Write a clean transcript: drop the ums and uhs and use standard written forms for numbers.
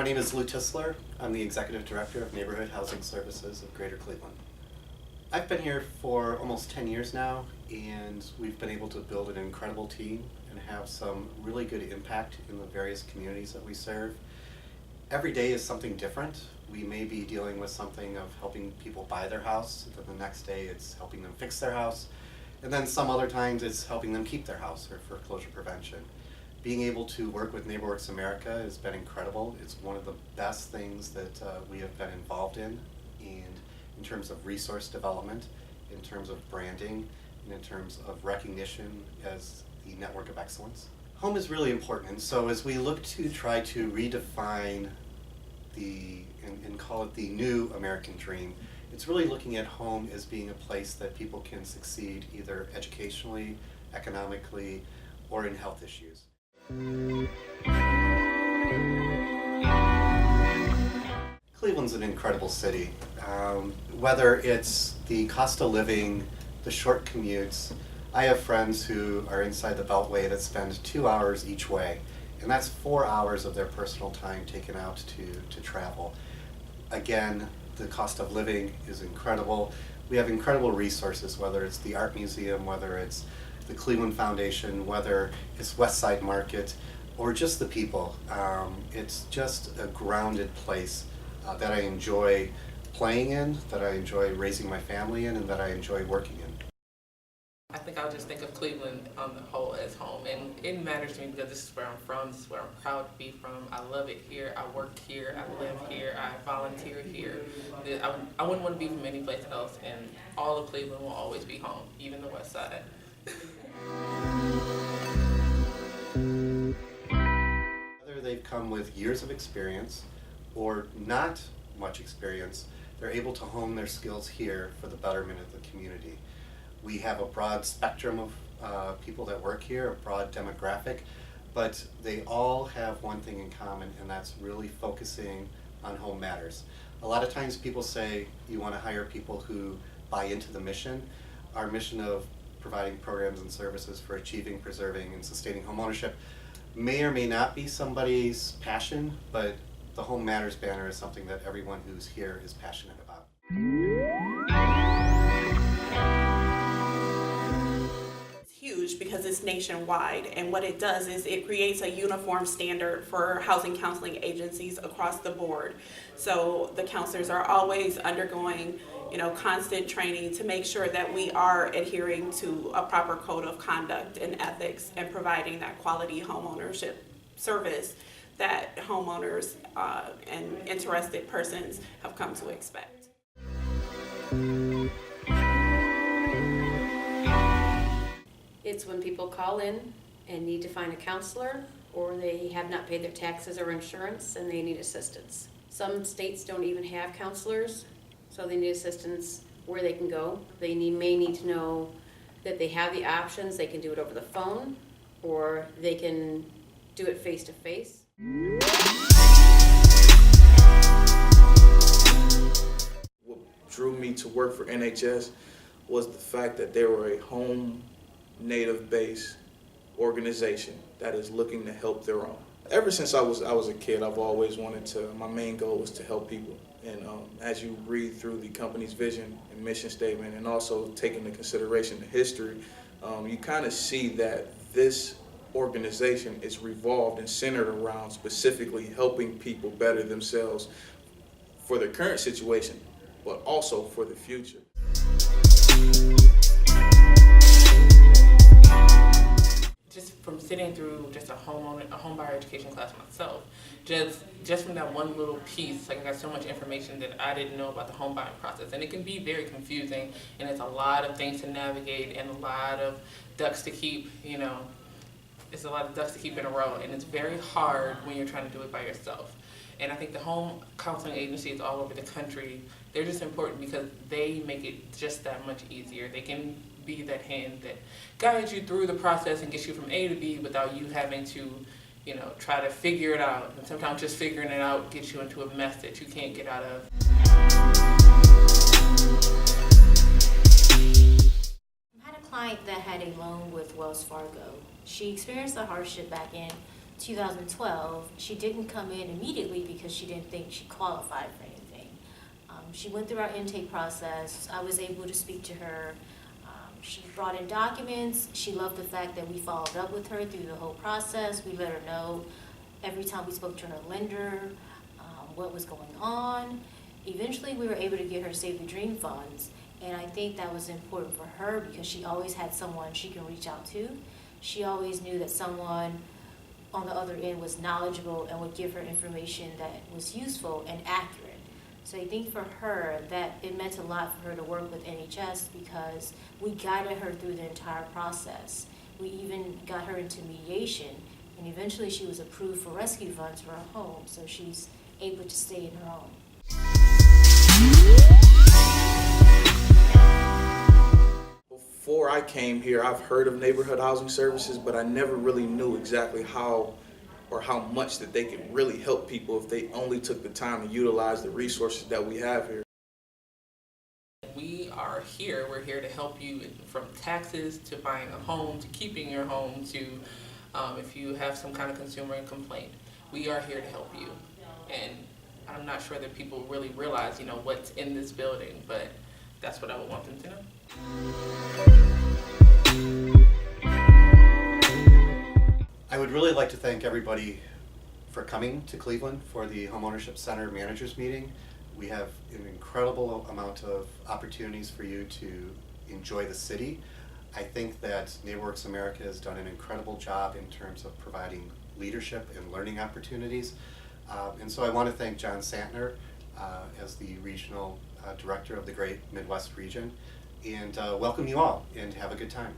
name is Lou Tisler. I'm the Executive Director of Neighborhood Housing Services of Greater Cleveland. I've been here for almost 10 years now, and we've been able to build an incredible team and have some really good impact in the various communities that we serve. Every day is something different. We may be dealing with something of helping people buy their house, then the next day it's helping them fix their house, and then some other times it's helping them keep their house or foreclosure prevention. Being able to work with NeighborWorks America has been incredible. It's one of the best things that we have been involved in terms of resource development, in terms of branding, and in terms of recognition as the network of excellence. Home is really important, and so as we look to try to redefine and call it the new American dream, it's really looking at home as being a place that people can succeed either educationally, economically, or in health issues. Cleveland's an incredible city. Whether it's the cost of living, the short commutes, I have friends who are inside the Beltway that spend 2 hours each way, and that's 4 hours of their personal time taken out to travel. Again, the cost of living is incredible. We have incredible resources, whether it's the Art Museum, whether it's the Cleveland Foundation, whether it's West Side Market, or just the people. It's just a grounded place that I enjoy playing in, that I enjoy raising my family in, and that I enjoy working in. I think I'll just think of Cleveland on the whole as home, and it matters to me because this is where I'm from, this is where I'm proud to be from. I love it here, I work here, I live here, I volunteer here. I wouldn't want to be from any place else, and all of Cleveland will always be home, even the West Side. Whether they've come with years of experience or not much experience, they're able to hone their skills here for the betterment of the community. We have a broad spectrum of people that work here, a broad demographic, but they all have one thing in common, and that's really focusing on home matters. A lot of times people say you want to hire people who buy into the mission. Our mission of providing programs and services for achieving, preserving, and sustaining homeownership may or may not be somebody's passion, but the Home Matters banner is something that everyone who's here is passionate about. It's huge because it's nationwide, and what it does is it creates a uniform standard for housing counseling agencies across the board. So the counselors are always undergoing constant training to make sure that we are adhering to a proper code of conduct and ethics and providing that quality homeownership service that homeowners and interested persons have come to expect. It's when people call in and need to find a counselor, or they have not paid their taxes or insurance and they need assistance. Some states don't even have counselors, so they need assistance where they can go. They may need to know that they have the options. They can do it over the phone, or they can do it face-to-face. What drew me to work for NHS was the fact that they were a home, native-based organization that is looking to help their own. Ever since I was a kid, I've always wanted to, my main goal was to help people. And as you read through the company's vision and mission statement, and also take into consideration the history, you kind of see that this organization is revolved and centered around specifically helping people better themselves for their current situation, but also for the future. Just from sitting through just a home buyer education class myself, just from that one little piece, like I got so much information that I didn't know about the home buying process, and it can be very confusing, and it's a lot of things to navigate and a lot of ducks to keep, it's a lot of ducks to keep in a row, and it's very hard when you're trying to do it by yourself. And I think the home counseling agencies all over the country, they're just important because they make it just that much easier. They can be that hand that guides you through the process and gets you from A to B without you having to, try to figure it out. And sometimes just figuring it out gets you into a mess that you can't get out of. I had a client that had a loan with Wells Fargo. She experienced a hardship back in 2012, she didn't come in immediately because she didn't think she qualified for anything. She went through our intake process. I was able to speak to her. She brought in documents. She loved the fact that we followed up with her through the whole process. We let her know every time we spoke to her lender what was going on. Eventually, we were able to get her Save the Dream funds, and I think that was important for her because she always had someone she can reach out to. She always knew that someone on the other end was knowledgeable and would give her information that was useful and accurate. So I think for her that it meant a lot for her to work with NHS because we guided her through the entire process. We even got her into mediation, and eventually she was approved for rescue funds for her home, so she's able to stay in her home. Before I came here, I've heard of neighborhood housing services, but I never really knew exactly how or how much that they could really help people if they only took the time to utilize the resources that we have here. We are here. We're here to help you from taxes to buying a home to keeping your home to if you have some kind of consumer complaint. We are here to help you. And I'm not sure that people really realize, what's in this building, but that's what I would want them to know. I would really like to thank everybody for coming to Cleveland for the Homeownership Center Managers Meeting. We have an incredible amount of opportunities for you to enjoy the city. I think that NeighborWorks America has done an incredible job in terms of providing leadership and learning opportunities. And so I want to thank John Santner as the Regional Director of the Great Midwest Region, and welcome you all and have a good time.